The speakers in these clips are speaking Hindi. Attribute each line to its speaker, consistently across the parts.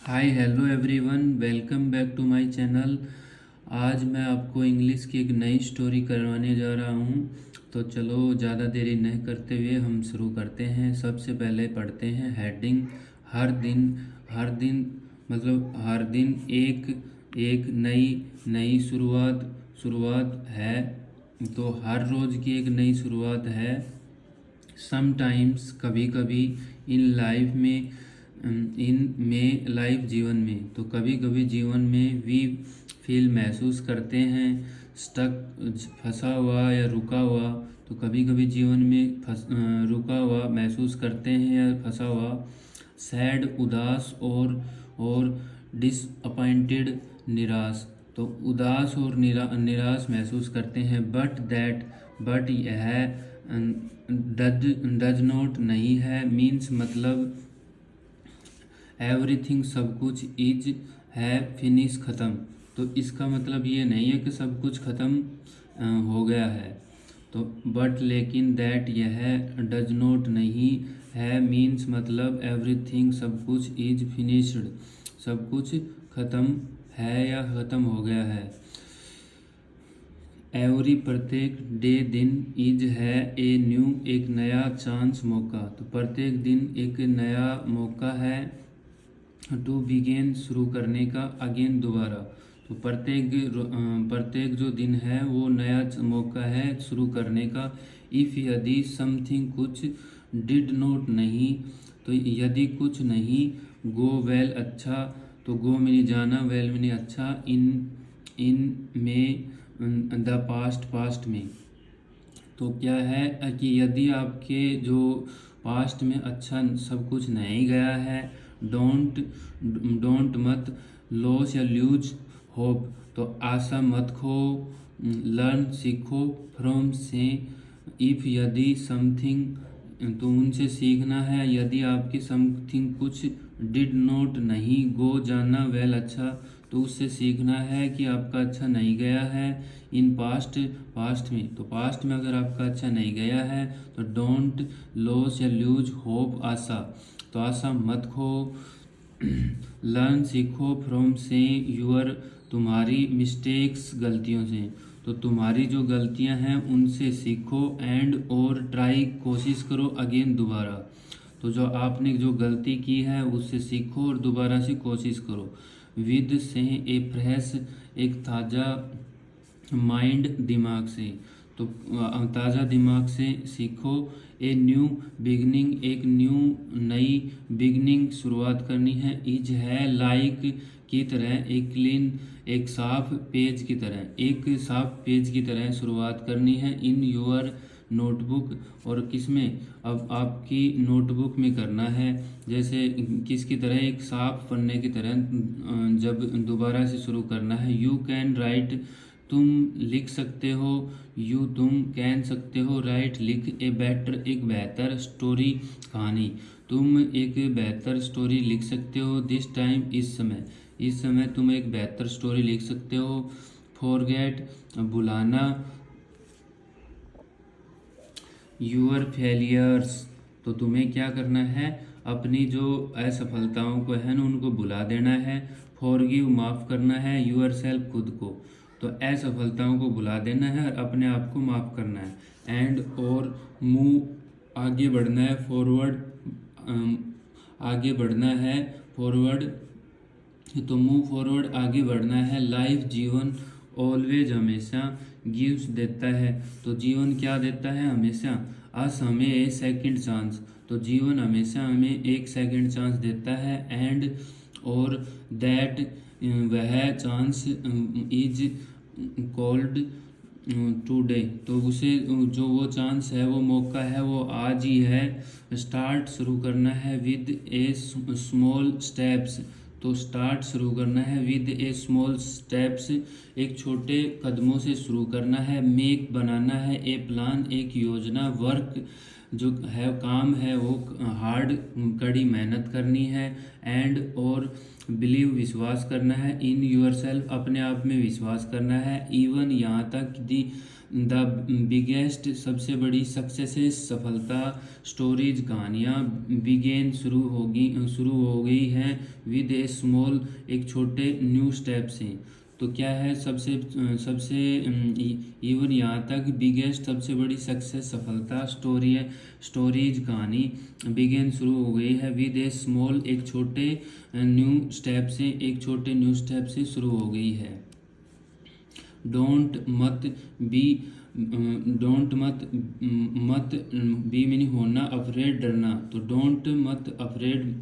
Speaker 1: Hi hello everyone, welcome back to my channel. आज मैं आपको इंग्लिश की एक नई स्टोरी करवाने जा रहा हूँ। तो चलो ज़्यादा देरी नहीं करते हुए हम शुरू करते हैं। सबसे पहले पढ़ते हैं हेडिंग। हर दिन मतलब हर दिन एक एक नई नई शुरुआत शुरुआत है। तो हर रोज़ की एक नई शुरुआत है। समटाइम्स कभी कभी, इन लाइफ में इन में लाइफ जीवन में, तो कभी कभी जीवन में वी फील महसूस करते हैं स्टक फंसा हुआ या रुका हुआ। तो कभी कभी जीवन में रुका हुआ महसूस करते हैं या फंसा हुआ। सैड उदास और डिसअपॉइंटेड निराश। तो उदास और निराश महसूस करते हैं। बट यह डज नॉट नहीं है, मीन्स मतलब एवरीथिंग सब कुछ, इज है फिनिश ख़त्म। तो इसका मतलब ये नहीं है कि सब कुछ ख़त्म हो गया है। तो बट लेकिन दैट यह डज नॉट नहीं है मीन्स मतलब एवरीथिंग सब कुछ, इज फिनिश्ड सब कुछ ख़त्म है या ख़त्म हो गया है। एवरी प्रत्येक डे दिन, इज है ए न्यू एक नया चांस मौका। तो प्रत्येक दिन एक नया मौका है। टू बिगेन शुरू करने का, अगेन दोबारा। तो प्रत्येक जो दिन है वो नया मौका है शुरू करने का। इफ़ यदि समथिंग कुछ, डिड नॉट नहीं, तो यदि कुछ नहीं, गो वेल अच्छा, तो गो में जाना, वेल में अच्छा, इन में द पास्ट में। तो क्या है कि यदि आपके जो पास्ट में अच्छा सब कुछ नहीं गया है, डोंट मत लॉस या लूज होप, तो आशा मत खो। लर्न सीखो, फ्रॉम से, इफ़ यदि समथिंग, तो उनसे सीखना है। यदि आपकी समथिंग कुछ, डिड नॉट नहीं, गो जाना, वेल अच्छा, तो उससे सीखना है कि आपका अच्छा नहीं गया है। इन पास्ट में, तो पास्ट में अगर आपका अच्छा नहीं गया है तो डोंट लॉस या लूज होप आशा, तो आशा मत खो। लर्न सीखो, फ्रॉम से यूर, तुम्हारी मिस्टेक्स गलतियों से, तो तुम्हारी जो गलतियां हैं उनसे सीखो। एंड और ट्राई कोशिश करो, अगेन दोबारा। तो जो आपने जो गलती की है उससे सीखो और दोबारा से कोशिश करो। विद से ए फ्रेश, एक ताज़ा माइंड दिमाग से, तो ताज़ा दिमाग से सीखो। ए न्यू बिगनिंग, एक न्यू नई बिगनिंग शुरुआत करनी है। इज है लाइक की तरह, एक क्लीन एक साफ पेज की तरह, एक साफ पेज की तरह शुरुआत करनी है। इन योर नोटबुक, और किस में, अब आपकी नोटबुक में करना है। जैसे किसकी तरह, एक साफ पन्ने की तरह जब दोबारा से शुरू करना है। यू कैन राइट, तुम लिख सकते हो। यू तुम कैन सकते हो, राइट लिख, ए बेटर एक बेहतर स्टोरी कहानी, तुम एक बेहतर स्टोरी लिख सकते हो। दिस टाइम इस समय तुम एक बेहतर स्टोरी लिख सकते हो। फॉरगेट भुलाना, यूर फेलियर्स, तो तुम्हें क्या करना है, अपनी जो असफलताओं को है ना उनको भुला देना है। फॉरगिव माफ़ करना है, यूर सेल्फ खुद को, तो असफलताओं को भुला देना है और अपने आप को माफ़ करना है। एंड और मूव आगे बढ़ना है, फॉरवर्ड आगे बढ़ना है, फॉरवर्ड, तो मूव फॉरवर्ड आगे बढ़ना है। लाइफ जीवन, ऑलवेज हमेशा, गिव्स देता है, तो जीवन क्या देता है, हमेशा। अस हमें सेकंड चांस, तो जीवन हमेशा हमें एक सेकंड चांस देता है। एंड और दैट वह चांस इज कॉल्ड टुडे, तो उसे जो वो चांस है, वो मौका है, वो आज ही है। स्टार्ट शुरू करना है, विद ए स्मॉल स्टेप्स, तो स्टार्ट शुरू करना है विद ए स्मॉल स्टेप्स, एक छोटे कदमों से शुरू करना है। मेक बनाना है, ए प्लान एक योजना। वर्क जो है काम है वो हार्ड कड़ी मेहनत करनी है। एंड और बिलीव विश्वास करना है। इन योर सेल्फ अपने आप में विश्वास करना है। इवन यहाँ तक द बिगेस्ट सबसे बड़ी सक्सेसेस सफलता, स्टोरीज कहानियाँ, बिगेन शुरू हो गई है, विद ए स्मॉल एक छोटे न्यू स्टेप से। तो क्या है सबसे सबसे इवन यहाँ तक बिगेस्ट सबसे बड़ी सक्सेस सफलता, स्टोरी है स्टोरीज कहानी, बिगेन शुरू हो गई है, विद ए स्मॉल एक छोटे न्यू स्टेप से एक छोटे न्यू स्टेप से शुरू हो गई है। डोंट मत बी मत बी मीनिंग होना, अफ्रेड डरना। तो डोंट मत अफ्रेड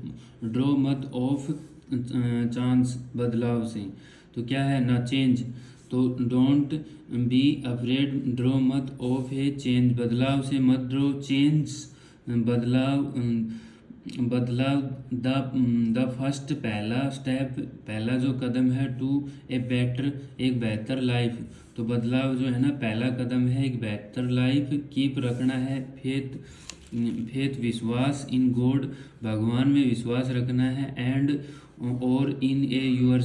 Speaker 1: ड्रॉ मत ऑफ चांस बदलाव से। तो क्या है ना चेंज। तो डोंट बी अफ्रेड ड्रॉ मत ऑफ है चेंज बदलाव से, मत ड्रॉ चेंज बदलाव द फर्स्ट पहला स्टेप पहला जो कदम है, टू ए बेटर एक बेहतर लाइफ। तो बदलाव जो है ना पहला कदम है एक बेहतर लाइफ। कीप रखना है फेथ विश्वास, इन गॉड भगवान में विश्वास रखना है, एंड और इन योर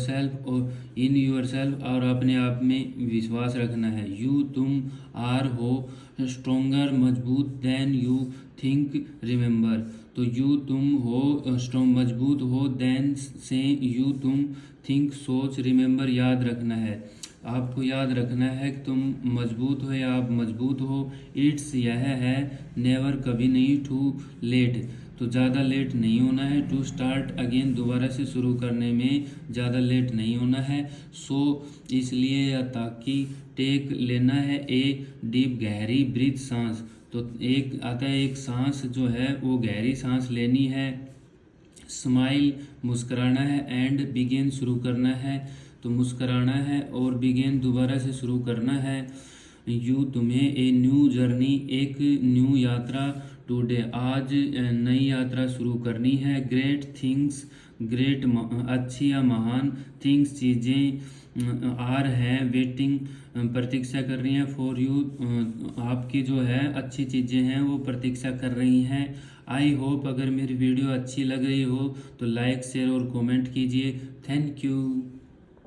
Speaker 1: सेल्फ और अपने आप में विश्वास रखना है। यू तुम आर हो स्ट्रोंगर मजबूत देन यू थिंक रिमेंबर। तो यू तुम हो स्ट्रोंग मजबूत हो, देन से यू तुम थिंक सोच, रिमेंबर याद रखना है। आपको याद रखना है कि तुम मजबूत हो या आप मजबूत हो। इट्स यह है नेवर कभी नहीं, टू लेट तो ज़्यादा लेट नहीं होना है, टू स्टार्ट अगेन दोबारा से शुरू करने में ज़्यादा लेट नहीं होना है। सो इसलिए या ताकि टेक लेना है ए डीप गहरी ब्रीथ सांस। तो एक आता है एक सांस जो है वो गहरी सांस लेनी है। स्माइल मुस्कुराना है, एंड बिगिन शुरू करना है। तो मुस्कुराना है और बिगिन दोबारा से शुरू करना है। यू तुम्हें ए न्यू जर्नी एक न्यू यात्रा, टुडे आज नई यात्रा शुरू करनी है। ग्रेट थिंग्स ग्रेट अच्छी या महान, थिंग्स चीज़ें आर हैं वेटिंग प्रतीक्षा कर रही हैं, फॉर यू आपकी जो है अच्छी चीज़ें हैं वो प्रतीक्षा कर रही हैं। आई होप अगर मेरी वीडियो अच्छी लग रही हो तो लाइक शेयर और कमेंट कीजिए। Thank you.